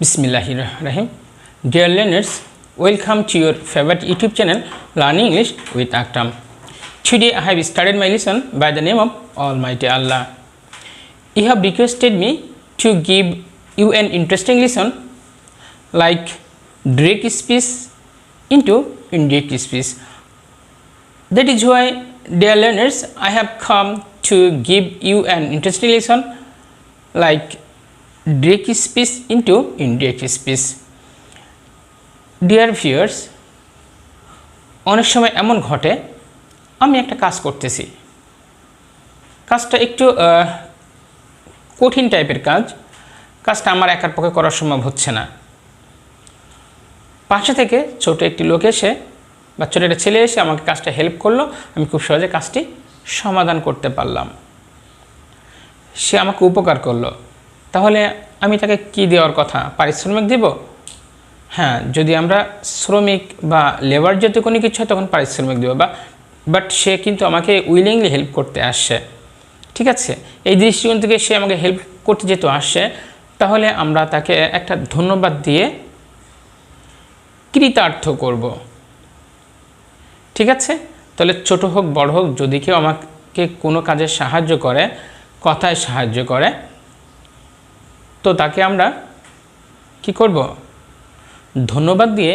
Bismillahirrahmanirrahim. Dear learners, welcome to your favorite YouTube channel Learning English with Akram. Today I have started my lesson by the name of Almighty Allah. You have requested me to give you an interesting lesson like direct speech into indirect speech. That is why, dear learners, I have come to give you an interesting lesson like direct speech into indirect speech. Dear viewers, অনেক সময় এমন ঘটে আমি একটা কাজ করতেছি, কাজটা একটু কঠিন টাইপের কাজটা আমার একার পক্ষে করা সম্ভব হচ্ছে না। পাশে থেকে ছোট একটি লোক এসে বা ছোট একটা ছেলে এসে আমাকে কাজটা হেল্প করলো, আমি খুব সহজে কাজটি সমাধান করতে পারলাম, সে আমাকে উপকার করলো। তাহলে আমি তাকে কি দেওয়ার কথা? পারিশ্রমিক দেব? হ্যাঁ, যদি আমরা শ্রমিক বা লেবার জাতীয় কোনো কিছু হয় তখন পারিশ্রমিক দেব, বাট সে কিন্তু আমাকে উইলিংলি হেল্প করতে আসছে, ঠিক আছে? এই দৃষ্টিকোণ থেকে সে আমাকে হেল্প করতে যেহেতু আসছে, তাহলে আমরা তাকে একটা ধন্যবাদ দিয়ে কৃতার্থ করব, ঠিক আছে? তাহলে ছোট হোক বড় হোক, যদি কেউ আমাকে কোনো কাজে সাহায্য করে, কথায় সাহায্য করে, তো তাকে আমরা কি করব? ধন্যবাদ দিয়ে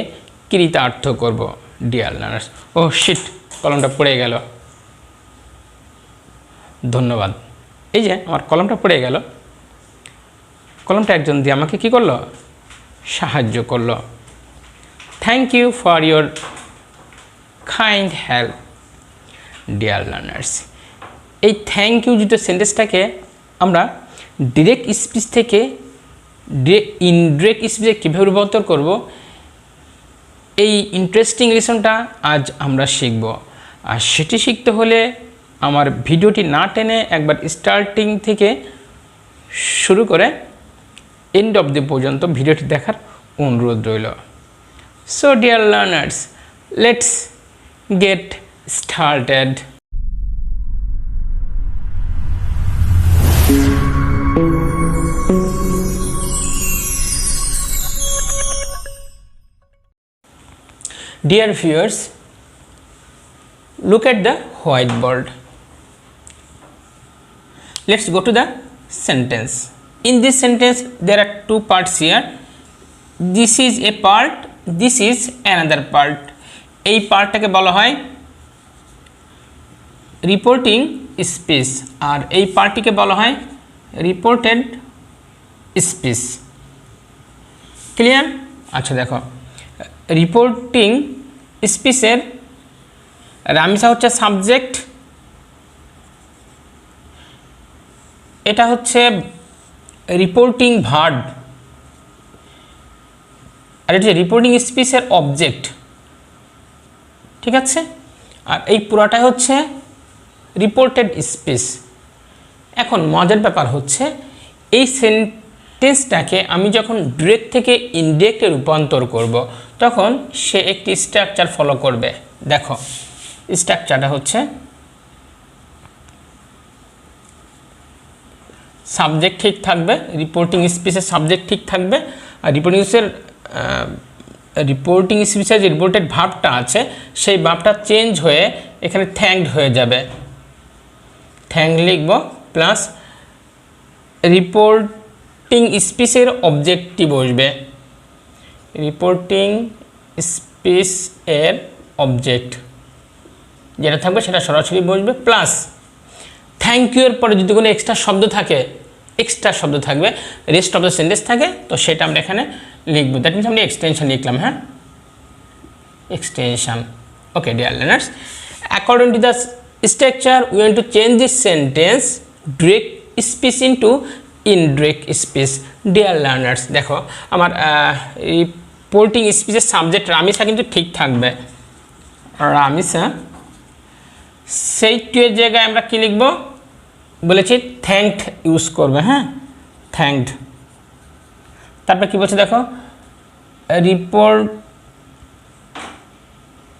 কৃতার্থ করব। ডিয়ার লার্নার্স, ও শিট, কলমটা পড়ে গেল। ধন্যবাদ। এই যে আমার কলমটা পড়ে গেল, কলমটা একজন দিয়ে আমাকে কি করলো? সাহায্য করলো। Thank you for your kind help. Dear learners, এই থ্যাংক ইউ যুক্ত সেন্টেন্সটাকে আমরা ডিরেক্ট স্পিচ থেকে ইনডিরেক্ট স্পিচে কীভাবে রূপান্তর করব, এই ইন্টারেস্টিং লেসনটা আজ আমরা শিখব। আর সেটি শিখতে হলে আমার ভিডিওটি না টেনে একবার স্টার্টিং থেকে শুরু করে এন্ড অব দি পর্যন্ত ভিডিওটি দেখার অনুরোধ রইল। So dear learners, let's get started. Dear viewers, look at the whiteboard. Let's go to the sentence. In this sentence, there are two parts here. This is a part, this is another part. এই পার্টটাকে বলা হয় reporting speech, আর এই পার্টটিকে বলা হয় reported speech. Clear? আচ্ছা দেখো, reporting স্পিচের Ramisa হচ্ছে subject, এটা হচ্ছে রিপোর্টিং ভার্ব, আর এটা রিপোর্টিং স্পিচের অবজেক্ট, ঠিক আছে? আর এই পুরাটাই হচ্ছে রিপোর্টেড স্পিচ। এখন মজার ব্যাপার হচ্ছে, এই সেন্টেন্সটাকে আমি যখন ডিরেক্ট থেকে ইনডিরেক্টে রূপান্তর করব, তখন সে একটি স্ট্রাকচার ফলো করবে। দেখো, স্ট্রাকচারটা হচ্ছে সাবজেক্ট ঠিক থাকবে, রিপোর্টিং স্পিচের সাবজেক্ট ঠিক থাকবে, আর রিপোর্টিং স্পিচের যে রিপোর্টেড ভার্বটা আছে, সেই ভার্বটা চেঞ্জ হয়ে এখানে থ্যাঙ্কড হয়ে যাবে। থ্যাঙ্ক লিখব, প্লাস রিপোর্টিং স্পিচের অবজেক্টটি বসবে, রিপোর্টিং স্পিচ এর অবজেক্ট যেটা থাকবে সেটা সরাসরি বসবে, প্লাস থ্যাংক ইউ এর পরে যদি কোনো এক্সট্রা শব্দ থাকবে, রেস্ট অফ দ্য সেন্টেন্স থাকে, তো সেটা আমরা এখানে লিখব। দ্যাট মিনস আমরা এক্সটেনশন লিখলাম। হ্যাঁ, extension. Okay dear learners, according to the structure we want to change this sentence direct speech into indirect speech. Deer learners, দেখো আমার রিপোর্টিং স্পিচের সাবজেক্ট রামিসা কিন্তু ঠিক থাকবে, রামিসা। সেইটির জায়গায় আমরা কি লিখব বলেছি? থ্যাঙ্কড ইউজ করবে। হ্যাঁ, থ্যাঙ্কড। তারপর কি বলছে দেখো,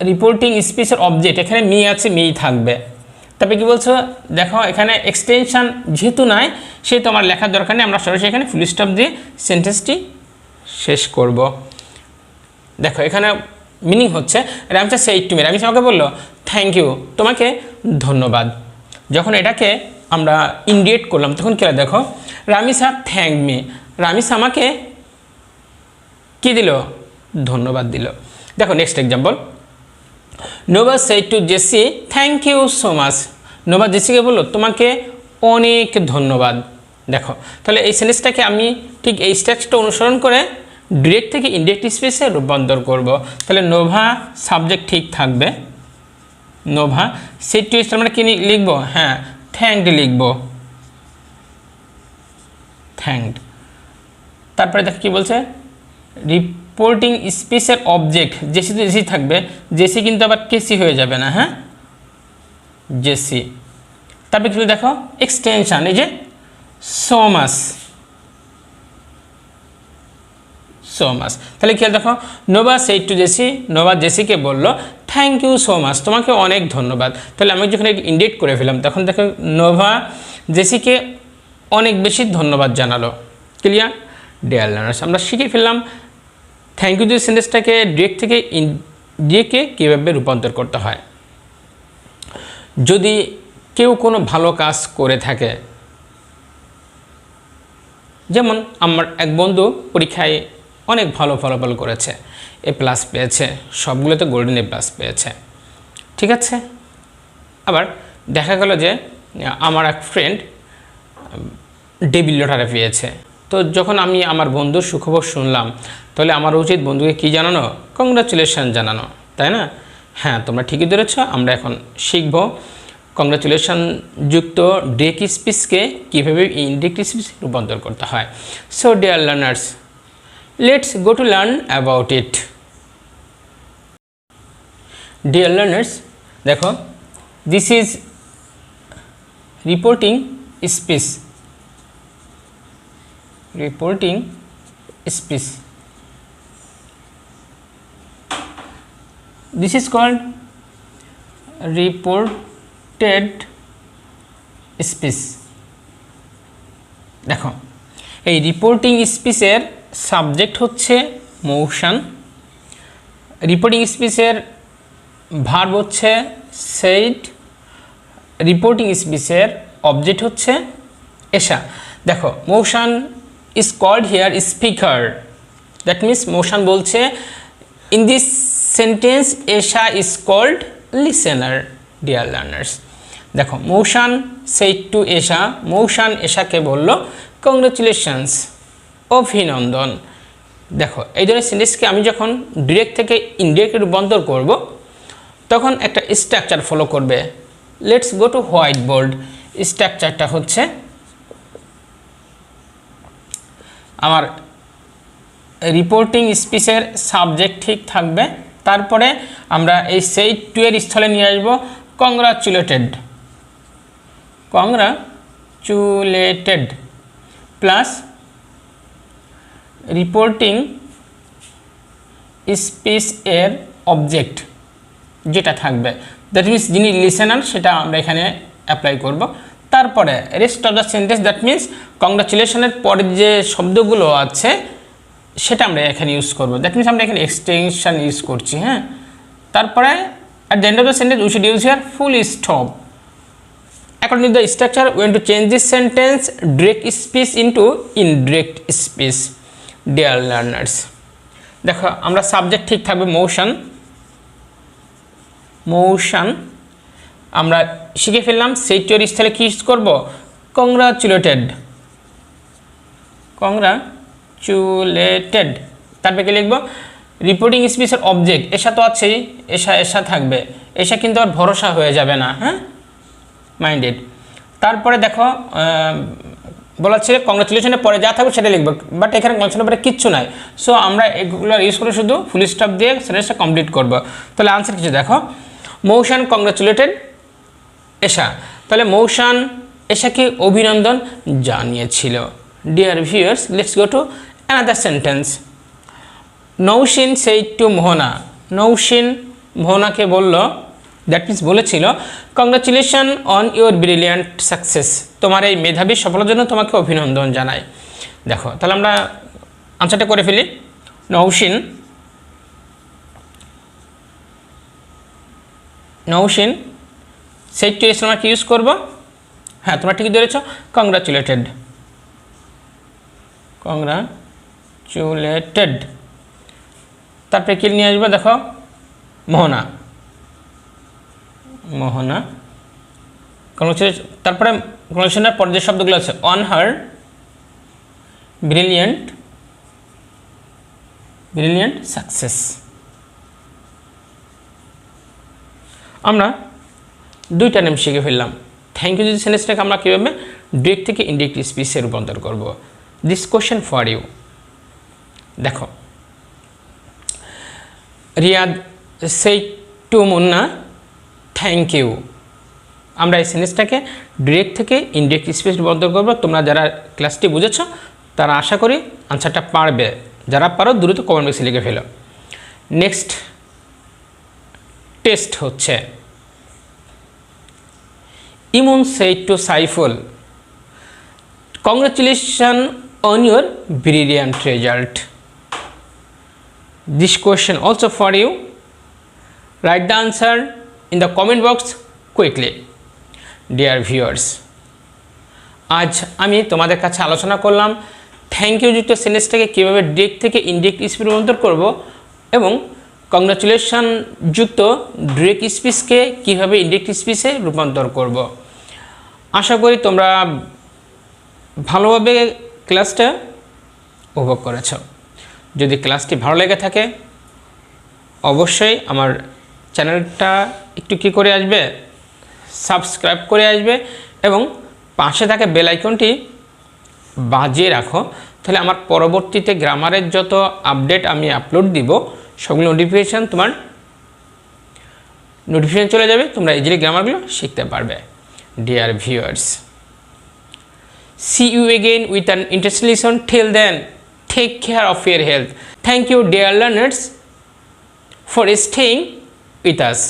রিপোর্টিং স্পিচের অবজেক্ট, এখানে মি আছে, মিই থাকবে। তবে কি বলছো দেখো এখানে এক্সটেনশন যেহেতু নাই সেহেতু আমার লেখার দরকার নেই, আমরা সরাসরি এখানে ফুল স্টপ দিয়ে সেন্টেন্সটি শেষ করব। দেখো এখানে মিনিং হচ্ছে Ramisa said to me, Ramisa আমাকে বললো থ্যাংক ইউ, তোমাকে ধন্যবাদ। যখন এটাকে আমরা ইন্ডিকেট করলাম তখন কি দেখো রামিসা থ্যাংক মি, রামিসা আমাকে কি দিল, ধন্যবাদ দিল। দেখো next example, Nova said to Jessie thank you so much, Nova জেসিকে বললো তোমাকে অনেক ধন্যবাদ। দেখো তাহলে এই সেন্টেন্সটাকে আমি ঠিক এই স্ট্রাকচারটা অনুসরণ করে ডিরেক্ট থেকে ইনডিরেক্ট স্পেসে রূপান্তর করব। তাহলে নোভা সাবজেক্ট ঠিক থাকবে, নোভা সেইড টু জেসি আমরা কি লিখবো, হ্যাঁ থ্যাংকড লিখবো, থ্যাংকড। তারপরে দেখো কি বলছে, রিপোর্টিং স্পেসের অবজেক্ট জেসি তো জেসি থাকবে, জেসি কিন্তু আবার কেসি হয়ে যাবে না, হ্যাঁ জেসি। তারপরে কি দেখো এক্সটেনশন, এই যে সো মাচ, সো মাচ। তাহলে কি দেখো Nova said to Jessie, Nova জেসিকে বললো থ্যাংক ইউ সো মাচ, তোমাকে অনেক ধন্যবাদ। তাহলে আমি যখন ইন্ডিকেট করে ফেলাম তখন দেখো নোভা জেসিকে অনেক বেশি ধন্যবাদ জানালো। ক্লিয়ার ডিয়ার লার্নার্স, আমরা শিখে ফেললাম থ্যাংক ইউ যে সেন্টেন্সটাকে ডিরেক্ট থেকে ইনডিরেক্টে কীভাবে রূপান্তর করতে হয়। যদি কেউ কোনো ভালো কাজ করে থাকে, যেমন আমার এক বন্ধু পরীক্ষায় অনেক ভালো ফলাফল করেছে, এ প্লাস পেয়েছে, সবগুলোতে গোল্ডেন এ প্লাস পেয়েছে, ঠিক আছে। আবার দেখা গেল যে আমার এক ফ্রেন্ড ডেবিল লটারি পেয়েছে, তো যখন আমি আমার বন্ধুর সুখবর শুনলাম তাহলে আমার উচিত বন্ধুকে কী জানানো, কংগ্রাচুলেশন জানানো, তাই না? হ্যাঁ তোমরা ঠিকই ধরেছ, আমরা এখন শিখব কংগ্রাচুলেশন যুক্ত ডিরেক্ট স্পিচকে কীভাবে ইনডিরেক্ট স্পিচ রূপান্তর করতে হয়। So dear learners, let's go to learn about it. Dear learners, দেখো this is reporting speech, reporting speech, this is called reported speech। দেখো এই রিপোর্টিং স্পিচের সাবজেক্ট হচ্ছে মোশন, রিপোর্টিং স্পিচের ভার্ব হচ্ছে সেইড, রিপোর্টিং স্পিচের অবজেক্ট হচ্ছে এশা। দেখো Moushan is called here speaker, that means Moushan বলছে in this sentence Esha is called listener. Dear learners, দেখো মোশন সেইড টু এশা, মোশন এশাকে বলল কংগ্রেচুলেশনস, অভিনন্দন। দেখো এই ধরনের সেন্টেন্সকে আমি যখন ডিরেক্ট থেকে ইনডিরেক্ট রূপান্তর করব তখন একটা স্ট্রাকচার ফলো করবে। Let's go two white board. স্ট্রাকচারটা হচ্ছে আমার রিপোর্টিং স্পিচের সাবজেক্ট ঠিক থাকবে, তারপরে আমরা এই সেইড টু এর স্থলে নিয়ে আসবো congratulated, congratulated plus reporting speech এর অবজেক্ট যেটা থাকবে, দ্যাট মিন্স যিনি লিসেনার সেটা আমরা এখানে অ্যাপ্লাই করব। তারপরে rest of the sentence, that means কংগ্রাচুলেশনের পরে যে শব্দগুলো আছে সেটা আমরা এখানে ইউজ করব, দ্যাট মিন্স আমরা এখানে এক্সটেনশন ইউজ করছি, হ্যাঁ। তারপরে at the end of the sentence we should use here full stop. According to the structure we want to change this sentence direct speech into indirect speech. Dear learners, দেখো আমরা subject ঠিক থাকবে motion, motion আমরা শিখে ফেললাম। সেই two এর স্থলে কি ইউজ করব, কংগ্রাচুলেটেড, কংগ্রাচুলেটেড। তারপরে কি লিখব, রিপোর্টিং স্পিচের অবজেক্ট এসা তো আছেই, এসা এসা থাকবে, এসা কিন্তু আর ভরসা হয়ে যাবে না, হ্যাঁ মাইন্ডেড। তারপরে দেখো বলা ছিল কংগ্রাচুলেশনের পরে যা থাকবে সেটা লিখবো, বাট এখানে কংগ্রাচুলেশনের পরে কিচ্ছু নাই, সো আমরা এগুলো ইউজ করে শুধু ফুল স্টপ দিয়ে সেন্টেন্সটা কমপ্লিট করব। তাহলে আনসার কিছু দেখো, মৌসান কংগ্রাচুলেটেড এশা, তাহলে মৌসান এশাকে অভিনন্দন জানিয়েছিল। Dear viewers, let's go to another sentence. Nousin said to Mohona, Nousin মোহনাকে বলল, দ্যাট মিন্স বলেছিল congratulation on your brilliant success, তোমার এই মেধাবী সফলতার জন্য তোমাকে অভিনন্দন জানাই। দেখো তাহলে আমরা আনসারটা করে ফেলি। নৌশিন সেই টু এস আমরা কি ইউজ করবো? হ্যাঁ, তোমরা ঠিকই ধরেছ, কংগ্রাচুলেটেড। তারপরে কি নিয়ে আসবো দেখো, মোহনা। তারপরে কংগ্রাচুলেশনের পরে যে শব্দগুলো আছে, অন হার ব্রিলিয়েন্ট সাকসেস। আমরা দুইটা নেম শিখে ফেললাম। থ্যাংক ইউ যদি সেন্টেন্সটাকে আমরা কীভাবে ডিরেক্ট থেকে ইনডিরেক্ট স্পিচে রূপান্তর করব। This question for you. দেখো, Riyad said to Munna thank you. আমরা এই সেন্টেন্সটাকে ডিরেক্ট থেকে ইনডিরেক্ট স্পিচ রূপান্তর করব। তোমরা যারা ক্লাসটি বুঝেছ তারা আশা করি আনসারটা পারবে। যারা পারো দ্রুত কমেন্ট বক্সে লিখে ফেলো। নেক্সট টেস্ট হচ্ছে, ইমন said to Saiful, congratulations on your brilliant result. This question also for you. Write the answer in the comment box quickly. Dear viewers, আজ আমি তোমাদের কাছে আলোচনা করলাম থ্যাংক ইউ যুক্ত সেন্টেন্সটাকে কীভাবে ডিরেক্ট থেকে ইনডিরেক্ট স্পিচ রূপান্তর করব এবং কংগ্রাচুলেশন যুক্ত ডিরেক্ট স্পিচকে কীভাবে ইনডিরেক্ট স্পিচে রূপান্তর করব। আশা করি তোমরা ভালোভাবে ক্লাসটা উপভোগ করেছ। যদি ক্লাসটি ভালো লেগে থাকে অবশ্যই আমার চ্যানেলটা একটু কী করে আসবে, সাবস্ক্রাইব করে আসবে এবং পাশে থাকা বেল আইকনটি বাজিয়ে রাখো। তাহলে আমার পরবর্তীতে গ্রামারের যত আপডেট আমি আপলোড দিব সবগুলো নোটিফিকেশান চলে যাবে। তোমরা ইজিলি গ্রামারগুলো শিখতে পারবে। Dear viewers, see you again with an interesting lesson. Till then, take care of your health. Thank you dear learners for staying with us.